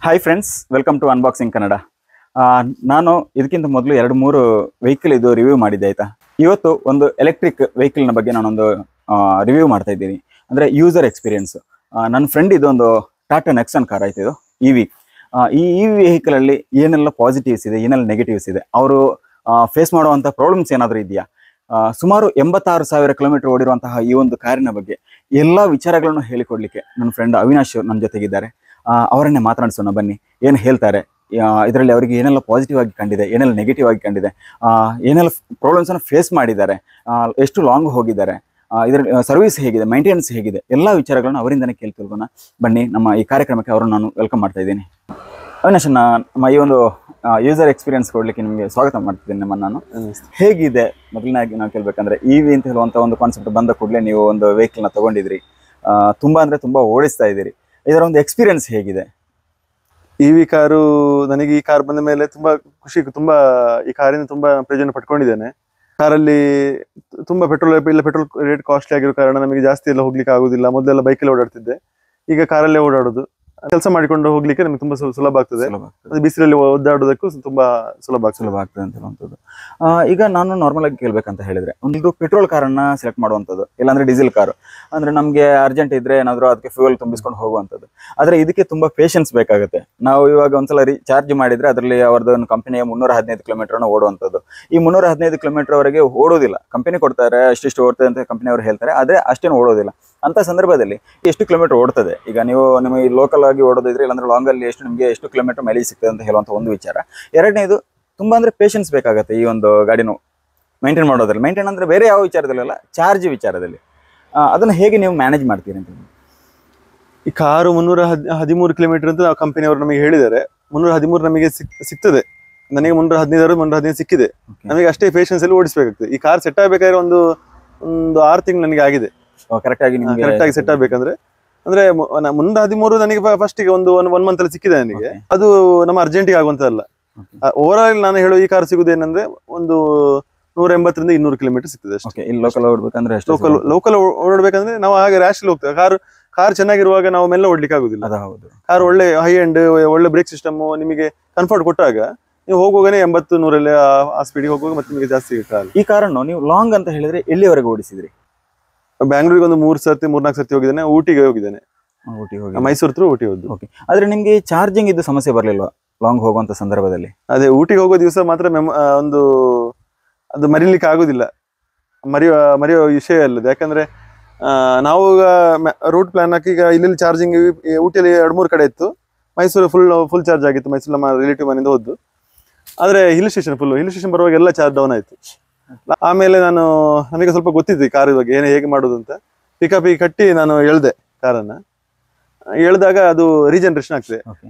Hi friends, welcome to unboxing Kannada. ನಾನು ಇದಕ್ಕಿಂತ ಮೊದಲು 2-3 ವೆಹಿಕಲ್ ಇದು ರಿವ್ಯೂ ಮಾಡಿದ್ದೆ ಆಯಿತಾ. ಇವತ್ತು ಒಂದು ಎಲೆಕ್ಟ್ರಿಕ್ ವೆಹಿಕಲ್ನ ಬಗ್ಗೆ ನಾನೊಂದು ರಿವ್ಯೂ ಮಾಡ್ತಾ ಇದ್ದೀನಿ. ಅಂದರೆ ಯೂಸರ್ ಎಕ್ಸ್ಪೀರಿಯನ್ಸ್. ನನ್ನ ಫ್ರೆಂಡ್ ಇದೊಂದು ಟಾಟಾ ನೆಕ್ಸನ್ ಕಾರ್ ಆಯ್ತು, ಇದು ಇ ವಿ. ಈ ವೆಹಿಕಲಲ್ಲಿ ಏನೆಲ್ಲ ಪಾಸಿಟಿವ್ಸ್ ಇದೆ, ಏನೆಲ್ಲ ನೆಗೆಟಿವ್ಸ್ ಇದೆ, ಅವರು ಫೇಸ್ ಮಾಡುವಂಥ ಪ್ರಾಬ್ಲಮ್ಸ್ ಏನಾದರೂ ಇದೆಯಾ, ಸುಮಾರು 86,000 ಕಿಲೋಮೀಟರ್ ಓಡಿರುವಂತಹ ಈ ಒಂದು ಕಾರಿನ ಬಗ್ಗೆ ಎಲ್ಲ ವಿಚಾರಗಳನ್ನು ಹೇಳಿಕೊಡ್ಲಿಕ್ಕೆ ನನ್ನ ಫ್ರೆಂಡ್ ಅವಿನಾಶ್ ನನ್ನ ಜೊತೆಗಿದ್ದಾರೆ. ಅವರನ್ನೇ ಮಾತನಾಡಿಸೋಣ ಬನ್ನಿ. ಏನು ಹೇಳ್ತಾರೆ, ಇದರಲ್ಲಿ ಅವರಿಗೆ ಏನೆಲ್ಲ ಪಾಸಿಟಿವ್ ಆಗಿ ಕಂಡಿದೆ, ಏನೆಲ್ಲ ನೆಗೆಟಿವ್ ಆಗಿ ಕಂಡಿದೆ, ಏನೆಲ್ಲ ಪ್ರಾಬ್ಲಮ್ಸನ್ನು ಫೇಸ್ ಮಾಡಿದ್ದಾರೆ, ಎಷ್ಟು ಲಾಂಗ್ ಹೋಗಿದ್ದಾರೆ, ಇದರ ಸರ್ವಿಸ್ ಹೇಗಿದೆ, ಮೈಂಟೆನೆನ್ಸ್ ಹೇಗಿದೆ, ಎಲ್ಲ ವಿಚಾರಗಳನ್ನು ಅವರಿಂದನೇ ಕೇಳಿ ತಿಳ್ಕೋಣ ಬನ್ನಿ. ನಮ್ಮ ಈ ಕಾರ್ಯಕ್ರಮಕ್ಕೆ ಅವರನ್ನು ನಾನು ವೆಲ್ಕಮ್ ಮಾಡ್ತಾ ಇದ್ದೀನಿ. ಅವಿನಾಶ್, ನಮ್ಮ ಈ ಒಂದು ಯೂಸರ್ ಎಕ್ಸ್ಪೀರಿಯನ್ಸ್ ಕೊಡಲಿಕ್ಕೆ ನಿಮಗೆ ಸ್ವಾಗತ ಮಾಡ್ತಿದ್ದೀನಿ. ನಿಮ್ಮನ್ನು ನಾನು ಹೇಗಿದೆ ಮೊದಲನೇದಾಗಿ ನಾವು ಕೇಳಬೇಕಂದ್ರೆ, ಇ ವಿ ಅಂತ ಹೇಳುವಂಥ ಒಂದು ಕಾನ್ಸೆಪ್ಟ್ ಬಂದ ಕೂಡಲೇ ನೀವು ಒಂದು ವೆಹಿಕಲ್ನ ತೊಗೊಂಡಿದ್ರಿ, ತುಂಬ ಅಂದರೆ ತುಂಬ ಓಡಿಸ್ತಾ ಇದ್ದೀರಿ. ಇದರ ಒಂದು ಎಕ್ಸ್ಪೀರಿಯನ್ಸ್ ಹೇಗಿದೆ? ಇ ವಿ ಕಾರು, ನನಗೆ ಈ ಕಾರ್ ಬಂದ ಮೇಲೆ ತುಂಬಾ ಖುಷಿ, ತುಂಬಾ ಈ ಕಾರಿನ ತುಂಬಾ ಪ್ರಯೋಜನ ಪಡ್ಕೊಂಡಿದ್ದೇನೆ. ಕಾರಲ್ಲಿ ತುಂಬಾ ಪೆಟ್ರೋಲ್ ರೇಟ್ ಕಾಸ್ಟ್ಲಿ ಆಗಿರೋ ಕಾರಣ ನಮಗೆ ಜಾಸ್ತಿ ಎಲ್ಲ ಹೋಗ್ಲಿಕ್ಕೆ ಆಗುದಿಲ್ಲ. ಮೊದಲೆಲ್ಲ ಬೈಕಲ್ಲಿ ಓಡಾಡ್ತಿದ್ದೆ, ಈಗ ಕಾರಲ್ಲೇ ಓಡಾಡೋದು. ಕೆಲಸ ಮಾಡಿಕೊಂಡು ಹೋಗ್ಲಿಕ್ಕೆ ನಮಗೆ ತುಂಬಾ ಸುಲಭ ಆಗ್ತದೆ. ಬಿಸಿಲಲ್ಲಿ ಒದ್ದಾಡೋದಕ್ಕೂ ತುಂಬಾ ಸುಲಭ ಆಗ್ತದೆ ಅಂತ ಹೇಳುವಂಥದ್ದು. ಈಗ ನಾನು ನಾರ್ಮಲ್ ಆಗಿ ಕೇಳ್ಬೇಕಂತ ಹೇಳಿದ್ರೆ, ಒಂದು ಪೆಟ್ರೋಲ್ ಕಾರನ್ನ ಸೆಲೆಕ್ಟ್ ಮಾಡುವಂಥದ್ದು, ಇಲ್ಲಾಂದ್ರೆ ಡೀಸೆಲ್ ಕಾರು ಅಂದ್ರೆ ನಮಗೆ ಅರ್ಜೆಂಟ್ ಇದ್ರೆ ಏನಾದರೂ ಅದಕ್ಕೆ ಫ್ಯೂಯಲ್ ತುಂಬಿಸ್ಕೊಂಡು ಹೋಗುವಂಥದ್ದು. ಆದರೆ ಇದಕ್ಕೆ ತುಂಬಾ ಪೇಷನ್ಸ್ ಬೇಕಾಗುತ್ತೆ. ನಾವು ಇವಾಗ ಒಂದ್ಸಲ ಚಾರ್ಜ್ ಮಾಡಿದ್ರೆ ಅದರಲ್ಲಿ ಅವ್ರದ್ದು ಒಂದು ಕಂಪನಿಯ 315 ಕಿಲೋಮೀಟರ್ನ ಓಡುವಂಥದ್ದು. ಈ 315 ಕಿಲೋಮೀಟರ್ ವರೆಗೆ ಓಡೋದಿಲ್ಲ. ಕಂಪನಿ ಕೊಡ್ತಾರೆ, ಅಷ್ಟಿಷ್ಟು ಓಡ್ತದೆ ಅಂತ ಕಂಪನಿ ಅವರು ಹೇಳ್ತಾರೆ, ಆದರೆ ಅಷ್ಟೇನು ಓಡೋದಿಲ್ಲ. ಅಂತ ಸಂದರ್ಭದಲ್ಲಿ ಎಷ್ಟು ಕಿಲೋಮೀಟರ್ ಓಡ್ತದೆ, ಈಗ ನೀವು ನಿಮಗೆ ಲೋಕಲ್ ಆಗಿ ಓಡೋದಿದ್ರೆ, ಇಲ್ಲಾಂದ್ರೆ ಲಾಂಗ್ ಅಲ್ಲಿ ನಿಮಗೆ ಎಷ್ಟು ಕಿಲೋಮೀಟರ್ ಮೈಲೇಜ್ ಸಿಗ್ತದೆ ಅಂತ ಹೇಳುವಂಥ ಒಂದು ವಿಚಾರ. ಎರಡನೇದು, ತುಂಬಾ ಅಂದ್ರೆ ಪೇಷನ್ಸ್ ಬೇಕಾಗುತ್ತೆ ಈ ಒಂದು ಗಾಡಿನ ಮೈಂಟೈನ್ ಮಾಡೋದ್ರಲ್ಲಿ. ಮೈಂಟೈನ್ ಅಂದ್ರೆ ಬೇರೆ ಯಾವ ವಿಚಾರದಲ್ಲ, ಚಾರ್ಜ್ ವಿಚಾರದಲ್ಲಿ ಅದನ್ನ ಹೇಗೆ ನೀವು ಮ್ಯಾನೇಜ್ ಮಾಡ್ತೀರಿ ಅಂತ? ಈ ಕಾರು 313 ಕಿಲೋಮೀಟರ್ ಅಂತ ಕಂಪನಿಯವರು ನಮಗೆ ಹೇಳಿದ್ದಾರೆ. 313 ನಮಗೆ ಸಿಗ್ತದೆ. ನನಗೆ 315 315 ಸಿಕ್ಕಿದೆ. ನಮಗೆ ಅಷ್ಟೇ ಪೇಷನ್ಸ್ ಅಲ್ಲಿ ಓಡಿಸಬೇಕಾಗ್ತದೆ. ಈ ಕಾರ್ ಸೆಟ್ ಆಗಬೇಕಾದ್ರೆ ಒಂದು 6 ತಿಂಗಳು ನನಗೆ ಆಗಿದೆ. ಕರೆಕ್ಟ್ ಆಗಿ ಸೆಟ್ ಆಗ್ಬೇಕಂದ್ರೆ. ಅಂದ್ರೆ 313 ನನಗೆ ಫಸ್ಟ್ ಗೆ ಒನ್ ಮಂತ್ ಅಲ್ಲಿ ಸಿಕ್ಕಿದೆ ನನಗೆ. ಅದು ನಮ್ಮ ಅರ್ಜೆಂಟಿಗೆ ಆಗುವಂತಲ್ಲ. ಓವರ್ ಆಲ್ ನಾನು ಹೇಳೋ ಈ ಕಾರ್ ಸಿಗುದೇನಂದ್ರೆ ಒಂದು 180 ರಿಂದ 200 ಕಿಲೋಮೀಟರ್ ಸಿಗ್ತದೆ ಅಷ್ಟೇ. ಲೋಕಲ್ ಓಡಬೇಕಂದ್ರೆ, ಲೋಕಲ್ ಓಡಬೇಕಂದ್ರೆ ನಾವು ಹಾಗೆ ರ್ಯಾಶ್ ಹೋಗ್ತೇವೆ. ಕಾರ್ ಚೆನ್ನಾಗಿರುವಾಗ ನಾವು ಮೆಲ್ಲ ಓಡ್ಲಿಕ್ಕೆ ಆಗುದಿಲ್ಲ. ಕಾರ್ ಒಳ್ಳೆ ಹೈ ಅಂಡ್ ಒಳ್ಳೆ ಬ್ರೇಕ್ ಸಿಸ್ಟಮ್ ನಿಮಗೆ ಕಂಫರ್ಟ್ ಕೊಟ್ಟಾಗ ನೀವು ಹೋಗುವಾಗನೇ 80-100 ಆ ಸ್ಪೀಡಿಗೆ ಹೋಗುವಾಗ ಮತ್ತೆ ನಿಮಗೆ ಜಾಸ್ತಿ ಕಾರ್. ಈ ಕಾರನ್ನು ನೀವು ಲಾಂಗ್ ಅಂತ ಹೇಳಿದ್ರೆ ಎಲ್ಲಿವರೆಗೆ ಓಡಿಸಿದ್ರಿ? ಬ್ಯಾಂಗ್ಳೂರಿಗೆ ಒಂದು 3-4 ಸರ್ತಿ ಹೋಗಿದ್ದೇನೆ. ಊಟಿಗೆ ಹೋಗಿದ್ದೇನೆ, ಮೈಸೂರು ಥ್ರೂ ಊಟಿ ಹೋದ್ದು. ಆದ್ರೆ ನಿಮ್ಗೆ ಚಾರ್ಜಿಂಗ್ ಇದು ಸಮಸ್ಯೆ ಬರ್ಲಿಲ್ವಾ ಲಾಂಗ್ ಹೋಗುವಂತ ಸಂದರ್ಭದಲ್ಲಿ? ಅದೇ ಊಟಿಗೆ ಹೋಗೋ ದಿವಸ ಮಾತ್ರ ಒಂದು ಅದು ಮರಿಲಿಕ್ಕೆ ಆಗುದಿಲ್ಲ. ಮರೆಯೋ ವಿಷಯ ಅಲ್ಲದು. ಯಾಕಂದ್ರೆ ನಾವು ರೂಟ್ ಪ್ಲಾನ್ ಹಾಕಿ ಈಗ ಇಲ್ಲಿ ಚಾರ್ಜಿಂಗ್ ಊಟಿಯಲ್ಲಿ 2-3 ಕಡೆ ಇತ್ತು. ಮೈಸೂರು ಫುಲ್ ಚಾರ್ಜ್ ಆಗಿತ್ತು. ಮೈಸೂರು ನಮ್ಮ ರಿಲೇಟಿವ್ ಮನೆಯಿಂದ ಹೋದ್ದು. ಆದ್ರೆ ಹಿಲ್ ಸ್ಟೇಷನ್ ಬರುವಾಗ ಎಲ್ಲ ಚಾರ್ಜ್ ಡೌನ್ ಆಯ್ತು. ಆಮೇಲೆ ನನಗೆ ಸ್ವಲ್ಪ ಗೊತ್ತಿತ್ತು ಈ ಕಾರ್ ಬಗ್ಗೆ ಹೇಗೆ ಮಾಡೋದು ಅಂತ. ಪಿಕಪ್ ಕಟ್ಟಿ ನಾನು ಎಳ್ದೆ ಕಾರನ್ನ. ಎಳ್ದಾಗ ಅದು ರೀಜನರೇಷನ್ ಆಗ್ತದೆ.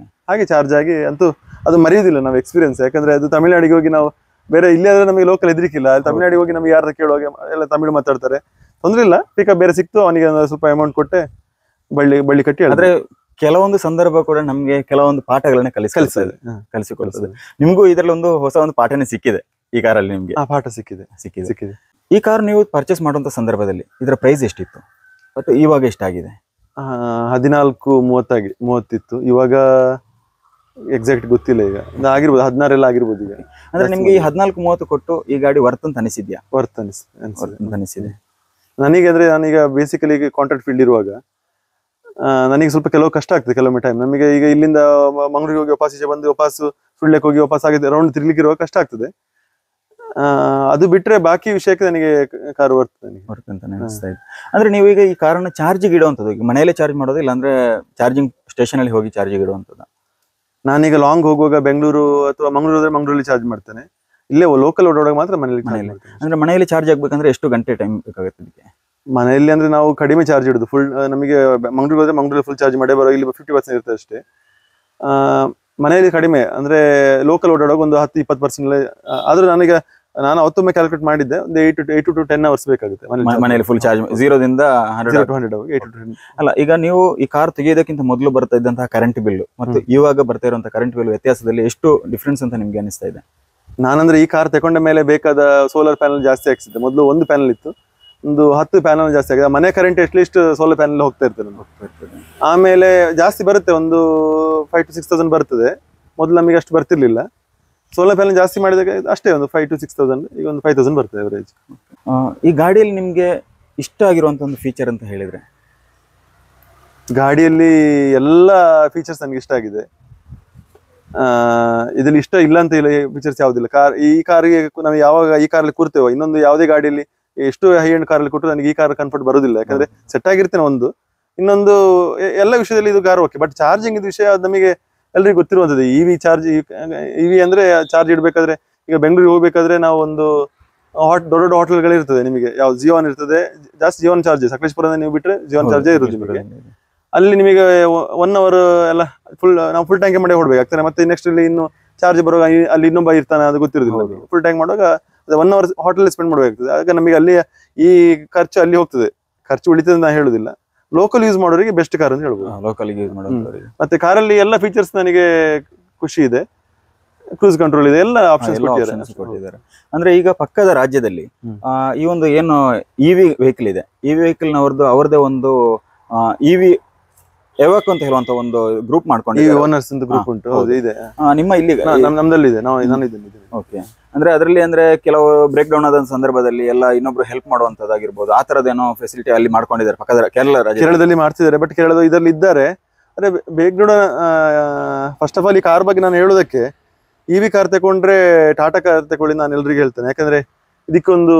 ಹಾಗೆ ಚಾರ್ಜ್ ಆಗಿ ಅಂತೂ ಅದು ಮರೆಯುವುದಿಲ್ಲ ನಾವು ಎಕ್ಸ್ಪೀರಿಯನ್ಸ್. ಯಾಕಂದ್ರೆ ಅದು ತಮಿಳ್ನಾಡಿಗೆ ಹೋಗಿ ನಾವು ಬೇರೆ ಇಲ್ಲಿ ಆದ್ರೆ ನಮಗೆ ಲೋಕಲ್ ಹೆದರಿಕಿಲ್ಲ. ತಮಿಳ್ನಾಡಿಗೆ ಹೋಗಿ ನಮ್ಗೆ ಯಾರು ಕೇಳುವಾಗ ಎಲ್ಲ ತಮಿಳು ಮಾತಾಡ್ತಾರೆ, ತೊಂದ್ರೆ ಇಲ್ಲ. ಪಿಕಪ್ ಬೇರೆ ಸಿಕ್ತು, ಅವನಿಗೆ ಸ್ವಲ್ಪ ಅಮೌಂಟ್ ಕೊಟ್ಟೆ ಬಳ್ಳಿ ಕಟ್ಟಿ. ಆದ್ರೆ ಕೆಲವೊಂದು ಸಂದರ್ಭ ಕೂಡ ನಮ್ಗೆ ಕೆಲವೊಂದು ಪಾಠಗಳನ್ನ ಕಲಿಸಿಕೊಡ್ತದೆ. ನಿಮ್ಗೂ ಇದರಲ್ಲಿ ಒಂದು ಹೊಸ ಒಂದು ಪಾಠನೇ ಸಿಕ್ಕಿದೆ ಈ ಕಾರಲ್ಲಿ. ನಿಮ್ಗೆ ಆ ಪಾಠ ಸಿಕ್ಕಿದೆ. ಈ ಕಾರ್ ನೀವು ಪರ್ಚೇಸ್ ಮಾಡುವಂತ ಸಂದರ್ಭದಲ್ಲಿ ಇದರ ಪ್ರೈಸ್ ಎಷ್ಟಿತ್ತು ಮತ್ತು ಇವಾಗ ಎಷ್ಟಾಗಿದೆ? 14-30 ಇತ್ತು. ಇವಾಗ ಎಕ್ಸಾಕ್ಟ್ ಗೊತ್ತಿಲ್ಲ. ಈಗ ಆಗಿರ್ಬೋದು 16 ಎಲ್ಲ ಆಗಿರ್ಬೋದು ಈಗ. ಅಂದ್ರೆ ನಿಮ್ಗೆ ಈ 14-30 ಕೊಟ್ಟು ಈ ಗಾಡಿ ವರ್ತ್ ಅಂತ ಅನಿಸಿದ್ಯಾ? ವರ್ತ್ ಅನಿಸಿದೆ ನನಗೆ. ಅಂದ್ರೆ ನಾನೀಗ ಬೇಸಿಕಲಿ ಕಾಂಟ್ರಾಕ್ಟ್ ಫೀಲ್ಡ್ ಇರುವಾಗ ನನಗೆ ಸ್ವಲ್ಪ ಕೆಲವು ಕಷ್ಟ ಆಗ್ತದೆ ಕೆಲವೊಮ್ಮೆ ಟೈಮ್. ನಮಗೆ ಈಗ ಇಲ್ಲಿಂದ ಮಂಗಳೂರಿಗೆ ಹೋಗಿ ವಾಪಸ್ ಈಚೆ ಬಂದು ವಾಪಸ್ ಸುಳ್ಳೆಕ್ಕೆ ಹೋಗಿ ವಾಪಸ್ ಆಗಿದೆ ರೌಂಡ್ ತಿರ್ಲಿಕ್ಕೆ ಇರುವಾಗ ಕಷ್ಟ ಆಗ್ತದೆ. ಅದು ಬಿಟ್ರೆ ಬಾಕಿ ವಿಷಯಕ್ಕೆ ನನಗೆ ಕಾರ್ ವರ್ತ್ ಅಂತ ಅನಿಸ್ತಾ ಇದೆ. ಅಂದ್ರೆ ನೀವು ಈಗ ಈ ಕಾರನ್ನ ಚಾರ್ಜಿಗೆ ಇಡುವಂಥದ್ದು, ಮನೆಯಲ್ಲೇ ಚಾರ್ಜ್ ಮಾಡೋದು, ಇಲ್ಲಾಂದ್ರೆ ಚಾರ್ಜಿಂಗ್ ಸ್ಟೇಷನ್ ಅಲ್ಲಿ ಹೋಗಿ ಚಾರ್ಜಿಗೆ ಇಡುವಂಥದ್ದು? ನಾನೀಗ ಲಾಂಗ್ ಹೋಗುವಾಗ ಬೆಂಗಳೂರು ಅಥವಾ ಮಂಗಳೂರು ಹೋದ್ರೆ ಮಂಗಳೂರಲ್ಲಿ ಚಾರ್ಜ್ ಮಾಡ್ತೇನೆ. ಇಲ್ಲೇ ಲೋಕಲ್ ಓಡಾಡುವಾಗ ಮಾತ್ರ ಮನೆಯಲ್ಲಿ. ಅಂದ್ರೆ ಮನೆಯಲ್ಲಿ ಚಾರ್ಜ್ ಆಗ್ಬೇಕಂದ್ರೆ ಎಷ್ಟು ಗಂಟೆ ಟೈಮ್ ಬೇಕಾಗುತ್ತೆ ಇದಕ್ಕೆ? ಮನೆಯಲ್ಲಿ ಅಂದ್ರೆ ನಾವು ಕಡಿಮೆ ಚಾರ್ಜ್ ಇಡುದು. ಫುಲ್ ನಮಗೆ ಮಂಗಳೂರು ಹೋದ್ರೆ ಮಂಗಳೂರಲ್ಲಿ ಫುಲ್ ಚಾರ್ಜ್ ಮಾಡೇ ಬರೋ. ಇಲ್ಲಿ 50% ಇರ್ತದೆ ಅಷ್ಟೇ. ಮನೆಯಲ್ಲಿ ಕಡಿಮೆ ಅಂದ್ರೆ ಲೋಕಲ್ ಓಡಾಡುವಾಗ ಒಂದು 10-20%. ಆದ್ರೂ ನಾನು ಅವತ್ತೊಮ್ಮೆ ಕ್ಯಾಲ್ಕುಲೇಟ್ ಮಾಡಿದ್ದೆ, ಒಂದು 8 to 10 ಅವರ್ಸ್ ಬೇಕಾಗುತ್ತೆ ಮನೆಯಲ್ಲಿ ಫುಲ್ ಚಾರ್ಜ್. 0ದಿಂದ 100 ಅಲ್ಲ. ಈಗ ನೀವು ಈ ಕಾರ್ ತೆಗೆಯೋದಕ್ಕಿಂತ ಮೊದಲು ಬರ್ತಾ ಇದ್ದಂತಹ ಕರೆಂಟ್ ಬಿಲ್ ಮತ್ತು ಇವಾಗ ಬರ್ತಾ ಇರುವಂತಹ ಕರೆಂಟ್ ಬಿಲ್ ವ್ಯತ್ಯಾಸದಲ್ಲಿ ಎಷ್ಟು ಡಿಫ್ರೆನ್ಸ್ ಅಂತ ನಿಮ್ಗೆ ಅನಿಸ್ತಾ ಇದೆ? ನಾನಂದ್ರೆ ಈ ಕಾರ್ ತಗೊಂಡ ಮೇಲೆ ಬೇಕಾದ ಸೋಲಾರ್ ಪ್ಯಾನಲ್ ಜಾಸ್ತಿ ಹಾಕ್ಸಿದ್ದೆ. ಮೊದಲು ಒಂದು ಪ್ಯಾನಲ್ ಇತ್ತು, ಒಂದು 10 ಪ್ಯಾನಲ್ ಜಾಸ್ತಿ ಆಗಿದೆ. ಮನೆ ಕರೆಂಟ್ ಅಟ್ಲೀಸ್ಟ್ ಸೋಲಾರ್ ಪ್ಯಾನಲ್ ಹೋಗ್ತಾ ಇರ್ತದೆ ನಮ್ಗೆ. ಆಮೇಲೆ ಜಾಸ್ತಿ ಬರುತ್ತೆ, ಒಂದು 5 to 6,000 ಬರ್ತದೆ. ಮೊದಲು ನಮಗೆ ಅಷ್ಟು ಬರ್ತಿರ್ಲಿಲ್ಲ. ಸೋಲಾರ್ ಪ್ಯಾನಲ್ ಜಾಸ್ತಿ ಮಾಡಿದಾಗ ಅಷ್ಟೇ ಒಂದು 5 to 6,000, ಈಗ ಒಂದು 5,000 ಬರ್ತದೆ ಅವರೇಜ್. ಈ ಗಾಡಿಯಲ್ಲಿ ನಿಮ್ಗೆ ಇಷ್ಟ ಆಗಿರುವಂತ ಒಂದು ಫೀಚರ್ ಅಂತ ಹೇಳಿದ್ರೆ? ಗಾಡಿಯಲ್ಲಿ ಎಲ್ಲ ಫೀಚರ್ಸ್ ನನಗೆ ಇಷ್ಟ ಆಗಿದೆ. ಇದ್ರಲ್ಲಿ ಇಷ್ಟ ಇಲ್ಲ ಅಂತ ಇಲ್ಲ ಫೀಚರ್ಸ್ ಯಾವುದಿಲ್ಲ. ಈ ಕಾರಿಗೆ ನಾವು ಯಾವಾಗ ಈ ಕಾರಲ್ಲಿ ಕೂರ್ತೇವೆ, ಇನ್ನೊಂದು ಯಾವುದೇ ಗಾಡಿಯಲ್ಲಿ ಎಷ್ಟು ಹೈ ಎಂಡ್ ಕಾರಲ್ಲಿ ಕೊಟ್ಟರು ನನಗೆ ಈ ಕಾರ್ ಕಂಫರ್ಟ್ ಬರೋದಿಲ್ಲ. ಯಾಕಂದ್ರೆ ಸೆಟ್ ಆಗಿರ್ತೇನೆ ಒಂದು, ಇನ್ನೊಂದು ಎಲ್ಲ ವಿಷಯದಲ್ಲಿ ಇದು ಕಾರ್ ಓಕೆ. ಬಟ್ ಚಾರ್ಜಿಂಗ್ ಇದು ವಿಷಯ ನಮಗೆ ಎಲ್ರಿಗೂ ಗೊತ್ತಿರುವಂತದ್ದು. ಇವಿ ಅಂದ್ರೆ ಚಾರ್ಜ್ ಇಡ್ಬೇಕಾದ್ರೆ, ಈಗ ಬೆಂಗಳೂರಿಗೆ ಹೋಗ್ಬೇಕಾದ್ರೆ ನಾವು ಒಂದು ದೊಡ್ಡ ದೊಡ್ಡ ಹೋಟೆಲ್ಗಳಿರ್ತದೆ, ನಿಮಗೆ ಯಾವ ಜಿಯೋನ್ ಇರ್ತದೆ, ಜಾಸ್ತಿ ಜಿಯೋನ್ ಚಾರ್ಜ್. ಸಕಲೇಶ್ಪುರದಿಂದ ನೀವು ಬಿಟ್ರೆ ಜಿಯೋನ್ ಚಾರ್ಜೇ ಇರೋದು ನಿಮಗೆ. ಅಲ್ಲಿ ನಿಮಗೆ 1 hour ಎಲ್ಲ ನಾವು ಫುಲ್ ಟ್ಯಾಂಕ್ ಮಾಡಿ ಹೊಡ್ಬೇಕಾಗ್ತದೆ. ಮತ್ತೆ ನೆಕ್ಸ್ಟ್ ಇಲ್ಲಿ ಇನ್ನು ಚಾರ್ಜ್ ಬರುವಾಗ ಅಲ್ಲಿ ಇನ್ನೊಬ್ಬ ಇರ್ತಾನೆ, ಅದು ಗೊತ್ತಿರೋದಿಲ್ಲ. ಫುಲ್ ಟ್ಯಾಂಕ್ ಮಾಡುವಾಗ 1 hour ಹೋಟೆಲ್ ಸ್ಪೆಂಡ್ ಮಾಡಬೇಕಾಗ್ತದೆ. ಆಗ ನಮಗೆ ಅಲ್ಲಿ ಈ ಖರ್ಚು ಅಲ್ಲಿ ಹೋಗ್ತದೆ. ಖರ್ಚು ಉಳಿತದೆ ನಾನು ಹೇಳುದಿಲ್ಲ. ಲೋಕಲ್ ಯೂಸ್ ಮಾಡೋರಿಗೆ ಬೆಸ್ಟ್ ಕಾರ್ ಅಂತ ಹೇಳ್ಬೋದು. ಲೋಕಲ್ ಯೂಸ್ ಮಾಡೋರಿಗೆ. ಮತ್ತೆ ಕಾರಲ್ಲಿ ಎಲ್ಲ ಫೀಚರ್ಸ್ ನನಗೆ ಖುಷಿ ಇದೆ. ಕ್ರೂಸ್ ಕಂಟ್ರೋಲ್ ಇದೆ, ಎಲ್ಲ ಆಪ್ಷನ್ಸ್ ಕೊಟ್ಟಿದ್ದಾರೆ. ಅಂದ್ರೆ ಈಗ ಪಕ್ಕದ ರಾಜ್ಯದಲ್ಲಿ ಈ ಒಂದು ಏನು ಇವಿ ವೆಹಿಕಲ್ ಇದೆ, ಈ ವೆಹಿಕಲ್ ಅವ್ರದೇ ಒಂದು ಇವಿ ಎವಕ್ ಅಂತ ಹೇಳುವಂತ ಒಂದು ಗ್ರೂಪ್ ಮಾಡ್ಕೊಂಡಿದ್ದಾರೆ. ಓನರ್ಸ್ ಅಂತ ಗ್ರೂಪ್ ಉಂಟು. ಹೌದು ಇದೆ. ನಿಮ್ಮ ಇಲ್ಲಿ ನಮ್ದಲ್ಲಿ ಇದೆ. ನಾನು ಇದ್ದೇನೆ. ಓಕೆ. ಅಂದ್ರೆ ಅದರಲ್ಲಿ ಅಂದ್ರೆ ಕೆಲವು ಬ್ರೇಕ್ ಡೌನ್ ಆದ ಸಂದರ್ಭದಲ್ಲಿ ಎಲ್ಲ ಇನ್ನೊಬ್ರು ಹೆಲ್ಪ್ ಮಾಡುವಂತದ್ದಾಗಿರ್ಬೋದು, ಆ ತರದೇನೋ ಫೆಸಿಲಿಟಿ ಅಲ್ಲಿ ಮಾಡ್ಕೊಂಡಿದ್ದಾರೆ ಪಕ್ಕದ ಕೇರಳದಲ್ಲಿ ಮಾಡ್ತಿದ್ದಾರೆ. ಬಟ್ ಕೇರಳದ ಇದರಲ್ಲಿ ಇದ್ದಾರೆ. ಅಂದ್ರೆ break down first of all ಈ ಕಾರ್ ಬಗ್ಗೆ ನಾನು ಹೇಳೋದಕ್ಕೆ, ಇವಿ ಕಾರ್ ತಗೊಂಡ್ರೆ ಟಾಟಾ ಕಾರ್ ತಗೊಳ್ಳಿ ನಾನು ಎಲ್ರಿಗೂ ಹೇಳ್ತೇನೆ. ಯಾಕಂದ್ರೆ ಇದಕ್ಕೊಂದು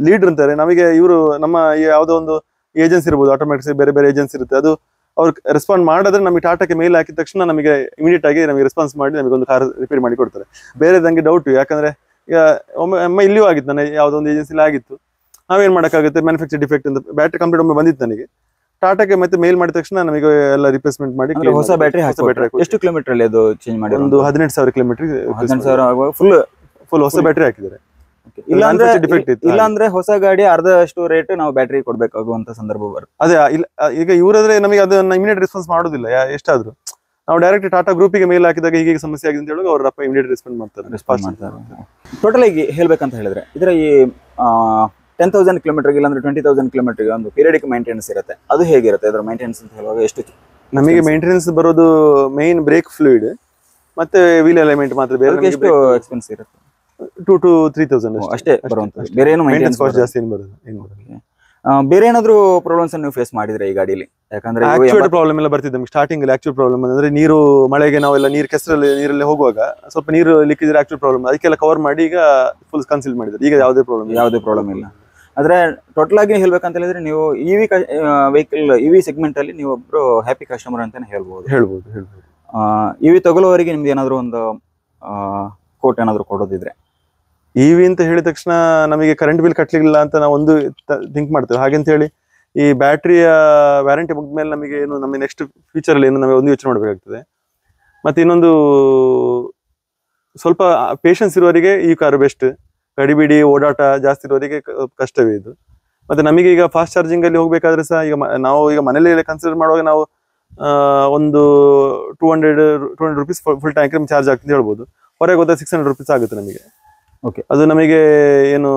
ಲೀಡರ್ ಅಂತಾರೆ. ನಮಗೆ ಇವರು ನಮ್ಮ ಯಾವುದೋ ಒಂದು ಏಜೆನ್ಸಿ ಇರ್ಬೋದು, ಆಟೋಮೆಟಿಕ್ಸ್ ಬೇರೆ ಬೇರೆ ಏಜೆನ್ಸಿ ಇರುತ್ತೆ, ಅದು ಅವ್ರು ರೆಸ್ಪಾಂಡ್ ಮಾಡಿದ್ರೆ ನಮಗೆ ಟಾಟಾಕ್ಕೆ ಮೇಲ್ ಹಾಕಿದ ತಕ್ಷಣ ನಮಗೆ ಇಮಿಡಿಯೇಟ್ ಆಗಿ ನಮಗೆ ರೆಸ್ಪಾನ್ಸ್ ಮಾಡಿ ನಮಗೆ ಒಂದು ಕಾರ್ ರಿಪೇರ್ ಮಾಡಿ ಕೊಡ್ತಾರೆ. ಬೇರೆ ನಂಗೆ ಡೌಟ್, ಯಾಕಂದ್ರೆ ಈಗ ಒಮ್ಮೆ ಇಲ್ಲಿಯೂ ಆಗಿತ್ತು, ನನಗೆ ಯಾವುದೋ ಒಂದು ಏಜೆನ್ಸಿಲಿ ಆಗಿತ್ತು. ನಾವೇನ್ ಮಾಡೋಕ್ಕಾಗುತ್ತೆ, ಮ್ಯಾನುಫ್ಯಾಕ್ಚರ್ ಡಿಫೆಕ್ಟ್ ಅಂತ ಬ್ಯಾಟ್ರಿ ಕಂಪ್ಲೀಟ್ ಒಮ್ಮೆ ಬಂದಿತ್ತು ನನಗೆ. ಟಾಟಾಕ್ಕೆ ಮತ್ತೆ ಮೇಲ್ ಮಾಡಿದ ತಕ್ಷಣ ನಮಗೆ ಎಲ್ಲ ರಿಪ್ಲೇಸ್ಮೆಂಟ್ ಮಾಡಿ ಹೊಸ ಬ್ಯಾಟ್ರಿ ಎಷ್ಟು ಕಿಲೋಮೀಟರ್ ಅಲ್ಲಿ ಅದು ಚೇಂಜ್ ಮಾಡಿ? ಒಂದು 18,000 ಕಿಲೋಮೀಟರ್. 18,000 ಫುಲ್ ಹೊಸ ಬ್ಯಾಟ್ರಿ ಹಾಕಿದ್ದಾರೆ. ಇಲ್ಲಾಂದ್ರೆ ಹೊಸ ಗಾಡಿ ಅರ್ಧಷ್ಟು ರೇಟ್ ನಾವು ಬ್ಯಾಟ್ರಿ ಕೊಡ್ಬೇಕಾಗುವಂತ ಸಂದರ್ಭ ಬರುತ್ತೆ. ಅದೇ ಈಗ ಇವರಾದ್ರೆ ನಮಗೆ ಅದನ್ನ ಇಮಿಡಿಯೇಟ್ ರೆಸ್ಪಾನ್ಸ್ ಮಾಡೋದಿಲ್ಲ. ಎಷ್ಟಾದ್ರು ನಾವು ಡೈರೆಕ್ಟ್ ಟಾಟಾ ಗ್ರೂಪಿಗೆ ಮೇಲ್ ಹಾಕಿದಾಗ ಹೀಗೆ ಸಮಸ್ಯೆ ಆಗಿದೆ ಅಂತ ಹೇಳುವಾಗ ಅವ್ರ ಇಮಿಡಿಯೇಟ್ ರೆಸ್ಪಾನ್ಸ್ ಮಾಡ್ತಾರೆ. ಟೋಟಲ್ ಆಗಿ ಹೇಳ್ಬೇಕಂತ ಹೇಳಿದ್ರೆ ಇದರ ಈ 10,000 ಕಿಲೋಮೀಟರ್ ಇಲ್ಲಾಂದ್ರೆ 20,000 ಕಿಲೋಮೀಟರ್ ಒಂದು ಪೀರಿಯಡಿಕ್ ಮೇಂಟೆನೆನ್ಸ್ ಇರುತ್ತೆ. ಅದು ಹೇಗಿರುತ್ತೆ ಇದರ ಮೇಂಟೆನೆನ್ಸ್ ಅಂತ ಹೇಳುವಾಗ? ಎಷ್ಟು ನಮಗೆ ಮೇಂಟೆನೆನ್ಸ್ ಬರೋದು ಮೇನ್ ಬ್ರೇಕ್ ಫ್ಲೂಯಿಡ್ ಮತ್ತೆ ವೀಲ್ ಎಲಿಮೆಂಟ್ ಮಾತ್ರ. ಬೇರೆ ಎಷ್ಟು ಎಕ್ಸ್ಪೆನ್ಸ್ ಇರುತ್ತೆ? 2 to 3,000 ಅಷ್ಟೇ ಬರುವಂತದ್ದು. ಬೇರೆ ಏನು ಮೇಂಟೆನೆನ್ಸ್ ಕಾಸ್ಟ್ ಜಾಸ್ತಿ ಏನು ಬರೋದು? ಬೇರೆ ಏನಾದ್ರು ಪ್ರಾಬ್ಲಮ್ಸ್ ನೀವು ಫೇಸ್ ಮಾಡಿದ್ರೆ ಈ ಗಾಡಿಯಲ್ಲಿ? ಯಾಕಂದ್ರೆ ಆಕ್ಚುಯಲ್ ಪ್ರಾಬ್ಲಮ್ ಎಲ್ಲ ಬರ್ತಿದೆ ನಮಗೆ ಸ್ಟಾರ್ಟಿಂಗ್ ಅಲ್ಲಿ. ಆಕ್ಚುಯಲ್ ಪ್ರಾಬ್ಲಮ್ ಅಂದ್ರೆ ನೀರು ಮಳೆಗೆ ನಾವೆಲ್ಲ ನೀರು ಕೆಸರಲ್ಲಿ ನೀರಲ್ಲಿ ಹೋಗುವಾಗ ಸ್ವಲ್ಪ ನೀರು ಲಿಕ್ಕಿದ್ರೆ ಆಕ್ಚುಯಲ್ ಪ್ರಾಬ್ಲಮ್, ಅದಕ್ಕೆಲ್ಲ ಕವರ್ ಮಾಡಿ ಈಗ ಫುಲ್ ಕನ್ಸಿಲ್ ಮಾಡಿದ್ದಾರೆ. ಈಗ ಯಾವುದೇ ಪ್ರಾಬ್ಲಮ್ ಇಲ್ಲ. ಆದ್ರೆ ಟೋಟಲ್ ಆಗಿ ಹೇಳ್ಬೇಕಂತ ಹೇಳಿದ್ರೆ ನೀವು ಇವಿ ವೆಹಿಕಲ್ ಇವಿ ಸೆಗ್ಮೆಂಟ್ ಅಲ್ಲಿ ನೀವು ಒಬ್ರು ಹ್ಯಾಪಿ ಕಸ್ಟಮರ್ ಅಂತಾನೆ ಹೇಳ್ಬೋದು. ಇವಿ ತಗೊಳ್ಳೋವರಿಗೆ ನಿಮ್ದು ಏನಾದ್ರು ಒಂದು ಕೋಟ್ ಏನಾದ್ರು ಕೊಡೋದಿದ್ರೆ? ಇವಿ ಅಂತ ಹೇಳಿದ ತಕ್ಷಣ ನಮಗೆ ಕರೆಂಟ್ ಬಿಲ್ ಕಟ್ಲಿಲ್ಲ ಅಂತ ನಾವು ಒಂದು ಥಿಂಕ್ ಮಾಡ್ತೇವೆ. ಹಾಗಂತ ಹೇಳಿ ಈ ಬ್ಯಾಟ್ರಿಯ ವ್ಯಾರಂಟಿ ಮುಗಿದ್ಮೇಲೆ ನಮಗೆ ಏನು ನಮಗೆ ನೆಕ್ಸ್ಟ್ ಫ್ಯೂಚರ್ ಅಲ್ಲಿ ಏನು ನಮಗೆ ಒಂದು ಯೋಚನೆ ಮಾಡಬೇಕಾಗ್ತದೆ. ಮತ್ತೆ ಇನ್ನೊಂದು ಸ್ವಲ್ಪ ಪೇಷನ್ಸ್ ಇರುವವರಿಗೆ ಈ ಕಾರ್ ಬೆಸ್ಟ್. ಗಡಿಬಿಡಿ ಓಡಾಟ ಜಾಸ್ತಿ ಇರೋರಿಗೆ ಕಷ್ಟವೇ ಇದು. ಮತ್ತೆ ನಮಗೆ ಈಗ ಫಾಸ್ಟ್ ಚಾರ್ಜಿಂಗ್ ಅಲ್ಲಿ ಹೋಗ್ಬೇಕಾದ್ರೆ ಸಹ ನಾವು ಮನೇಲಿ ಕನ್ಸಿಡರ್ ಮಾಡುವಾಗ ನಾವು ಒಂದು 200 rupees ಫುಲ್ ಟ್ಯಾಂಕ್ ಚಾರ್ಜ್ ಆಗ್ತದೆ ಹೇಳ್ಬೋದು. ಹೊರಗೆ ಹೋದ 600 rupees ಆಗುತ್ತೆ ನಮಗೆ. ಅದು ನಮಗೆ ಏನು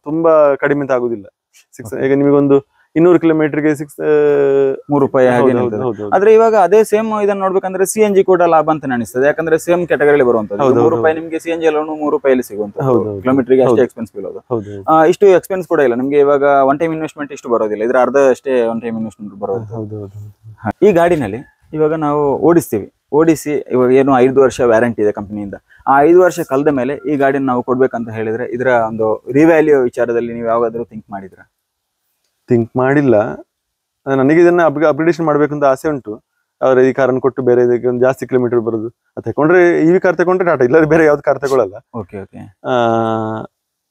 ತುಂಬಾ ಕಡಿಮೆ ಅಂತ ಆಗುದಿಲ್ಲ. ಈಗ ನಿಮಗೊಂದು 200 ಕಿಲೋಮೀಟರ್ಗೆ 3 ರೂಪಾಯಿ. ಆದ್ರೆ ಇವಾಗ ಅದೇ ಸೇಮ್ ಇದನ್ನ ನೋಡ್ಬೇಕಂದ್ರೆ CNG ಕೂಡ ಲಾಭ ಅಂತ ಅನಿಸ್ತದೆ. ಯಾಕಂದ್ರೆ ಸೇಮ್ ಕ್ಯಾಟಗರಿ ಬರುವಂತದ್ದು. 3 ರೂಪಾಯಿ ನಿಮ್ಗೆ CNG ಎಲ್ಲ 3 ರೂಪಾಯಲ್ಲಿ ಸಿಗುವಂತ ಕಿಲೋಮೀಟರ್ಗೆ ಅಷ್ಟೇ ಎಕ್ಸ್ಪೆನ್ಸ್ ಬೀಳೋದು. ಇಷ್ಟು ಎಕ್ಸ್ಪೆನ್ಸ್ ಕೂಡ ಇಲ್ಲ ನಿಮ್ಗೆ. ಇವಾಗ ಒನ್ ಟೈಮ್ ಇನ್ವೆಸ್ಟ್ಮೆಂಟ್ ಇಷ್ಟು ಬರೋದಿಲ್ಲ, ಇದ್ರ ಅರ್ಧ ಅಷ್ಟೇ ಒನ್ ಟೈಮ್ ಇನ್ವೆಸ್ಟ್ಮೆಂಟ್ ಬರೋದು. ಈ ಗಾಡಿನಲ್ಲಿ ಇವಾಗ ನಾವು ಓಡಿಸಿ ಇವಾಗ ಏನು 5 ವರ್ಷ ವ್ಯಾರಂಟಿ ಇದೆ ಕಂಪನಿಯಿಂದ. ಆ 5 ವರ್ಷ ಕಳೆದ ಮೇಲೆ ಈ ಗಾಡಿನ ನಾವು ಕೊಡ್ಬೇಕಂತ ಹೇಳಿದ್ರೆ ಇದರ ಒಂದು ರಿವ್ಯಾಲ್ಯೂ ವಿಚಾರದಲ್ಲಿ ನೀವು ಯಾವಾಗಾದ್ರೂ ಥಿಂಕ್ ಮಾಡಿಲ್ಲ. ನನಗೆ ಇದನ್ನ ಅಪ್ಗ್ರೇಡೇಷನ್ ಮಾಡ್ಬೇಕು ಅಂತ ಆಸೆ ಉಂಟು. ಅವ್ರ ಈ ಕಾರನ್ನು ಕೊಟ್ಟು ಬೇರೆ ಒಂದು ಜಾಸ್ತಿ ಕಿಲೋಮೀಟರ್ ಬರೋದು ಅದು ತಗೊಂಡ್ರೆ, ಇವಿ ಕಾರ್ ತಗೊಂಡ್ರೆ ಟಾಟಾ, ಇಲ್ಲ ಬೇರೆ ಯಾವ್ದು ಕಾರ್ ತಗೊಳ್ಳಲ್ಲ.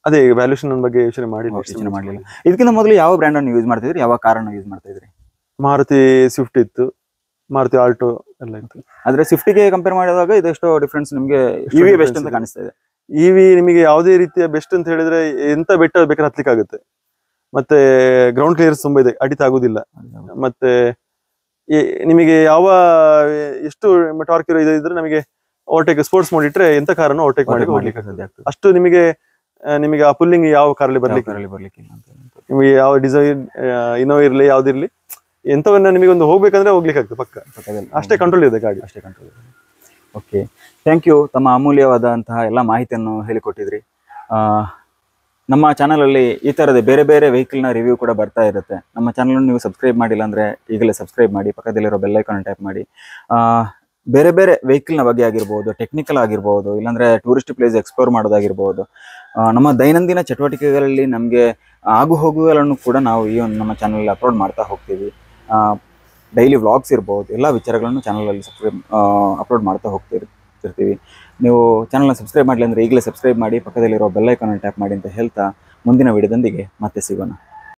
ಅದೇ ವ್ಯಾಲ್ಯೂಷನ್ ಬಗ್ಗೆ ಯೋಚನೆ ಮಾಡಿಲ್ಲ. ಇದಕ್ಕಿಂತ ಮೊದಲು ಯಾವ ಬ್ರ್ಯಾಂಡ್ ಅನ್ನು ಯೂಸ್ ಮಾಡ್ತಿದ್ರಿ, ಯಾವ ಕಾರನ್ನು ಯೂಸ್ ಮಾಡ್ತಾ ಇದ್ರಿ? ಮಾರುತಿ ಸ್ವಿಫ್ಟ್ ಇತ್ತು, ಮಾರುತಿ ಆಲ್ಟೋ ಎಲ್ಲ ಇತ್ತು. ಆದ್ರೆ ಸ್ವಿಫ್ಟ್ಗೆ ಕಂಪೇರ್ ಮಾಡಿದಾಗ ಇದೆಷ್ಟೋ ಡಿಫ್ರೆನ್ಸ್ ನಿಮಗೆ ಇವಿ ಬೆಸ್ಟ್ ಅಂತ ಕಾಣಿಸ್ತಾ ಇದೆ. ಇವಿ ನಿಮಗೆ ಯಾವುದೇ ರೀತಿಯ ಬೆಸ್ಟ್ ಅಂತ ಹೇಳಿದ್ರೆ ಎಂತ ಬೆಟ್ಟ ಬೇಕಾದ್ರೆ ಹತ್ಲಿಕ್ಕೆ ಆಗುತ್ತೆ. ಮತ್ತೆ ಗ್ರೌಂಡ್ ಕ್ಲಿಯರ್ಸ್ ತುಂಬಾ ಇದೆ, ಅಡಿತ ಆಗುದಿಲ್ಲ. ಮತ್ತೆ ನಿಮಗೆ ಎಷ್ಟು ಟಾರ್ಕ್ ಇರೋ ಇದ್ರೆ ನಮಗೆ ಓವರ್ಟೇಕ್ ಸ್ಪೋರ್ಟ್ಸ್ ಮೋಡ್ ಇಟ್ರೆ ಎಂತ ಕಾರನ್ನು ಓವರ್ಟೇಕ್ ಮಾಡ್ಲಿಕ್ಕೆ ಅಷ್ಟು ನಿಮಗೆ ನಿಮಗೆ ಆ ಪುಲ್ಲಿಂಗ್ ಯಾವ ಕಾರಲ್ಲಿ ಬರ್ಲಿಕ್ಕೆ ಬರ್ಲಿಕ್ಕಿಲ್ಲ ಅಂತ. ನಿಮಗೆ ಯಾವ ಡಿಸೈನ್ ಇನೋವಾ ಇರಲಿ ಯಾವ್ದಿರ್ಲಿ ಎಂಥವನ್ನ ನಿಮಗೆ ಒಂದು ಹೋಗ್ಬೇಕಂದ್ರೆ ಹೋಗ್ಲಿಕ್ಕೆ ಆಗ್ತದೆ ಪಕ್ಕ. ಅಷ್ಟೇ ಕಂಟ್ರೋಲ್ ಇದೆ ಗಾಡಿ. ಅಷ್ಟೇ ಕಂಟ್ರೋಲ್ ಇದೆ. Okay, thank you. ತಮ್ಮ ಅಮೂಲ್ಯವಾದಂತಹ ಎಲ್ಲ ಮಾಹಿತಿಯನ್ನು ಹೇಳಿಕೊಟ್ಟಿದ್ರಿ. ನಮ್ಮ ಚಾನಲಲ್ಲಿ ಈ ಥರದ ಬೇರೆ ಬೇರೆ ವೆಹಿಕಲ್ನ ರಿವ್ಯೂ ಕೂಡ ಬರ್ತಾ ಇರುತ್ತೆ. ನಮ್ಮ ಚಾನಲನ್ನು ನೀವು ಸಬ್ಸ್ಕ್ರೈಬ್ ಮಾಡಿಲ್ಲ ಅಂದರೆ ಈಗಲೇ ಸಬ್ಸ್ಕ್ರೈಬ್ ಮಾಡಿ, ಪಕ್ಕದಲ್ಲಿರೋ ಬೆಲ್ಲೈಕಾನ್ ಟ್ಯಾಪ್ ಮಾಡಿ. ಬೇರೆ ಬೇರೆ ವೆಹಿಕಲ್ನ ಬಗ್ಗೆ ಆಗಿರ್ಬೋದು, ಟೆಕ್ನಿಕಲ್ ಆಗಿರ್ಬೋದು, ಇಲ್ಲಾಂದರೆ ಟೂರಿಸ್ಟ್ ಪ್ಲೇಸ್ ಎಕ್ಸ್ಪ್ಲೋರ್ ಮಾಡೋದಾಗಿರ್ಬೋದು, ನಮ್ಮ ದೈನಂದಿನ ಚಟುವಟಿಕೆಗಳಲ್ಲಿ ನಮಗೆ ಆಗು ಹೋಗುಗಳನ್ನು ಕೂಡ ನಾವು ಈ ಒಂದು ನಮ್ಮ ಚಾನಲಲ್ಲಿ ಅಪ್ಲೋಡ್ ಮಾಡ್ತಾ ಹೋಗ್ತೀವಿ. ಡೈಲಿ ವ್ಲಾಗ್ಸ್ ಇರ್ಬೋದು, ಎಲ್ಲ ವಿಚಾರಗಳನ್ನು ಚಾನಲಲ್ಲಿ ಅಪ್ಲೋಡ್ ಮಾಡ್ತಾ ಹೋಗ್ತಿರ್ತೀವಿ. ನೀವು ಚಾನಲ್ನ ಸಬ್ಸ್ಕ್ರೈಬ್ ಮಾಡಲಿ ಅಂದರೆ ಈಗಲೇ ಸಬ್ಸ್ಕ್ರೈಬ್ ಮಾಡಿ, ಪಕ್ಕದಲ್ಲಿರೋ ಬೆಲ್ಲೈಕಾನ್ ಟ್ಯಾಪ್ ಮಾಡಿ ಅಂತ ಹೇಳ್ತಾ ಮುಂದಿನ ವಿಡಿಯೋದೊಂದಿಗೆ ಮತ್ತೆ ಸಿಗೋಣ.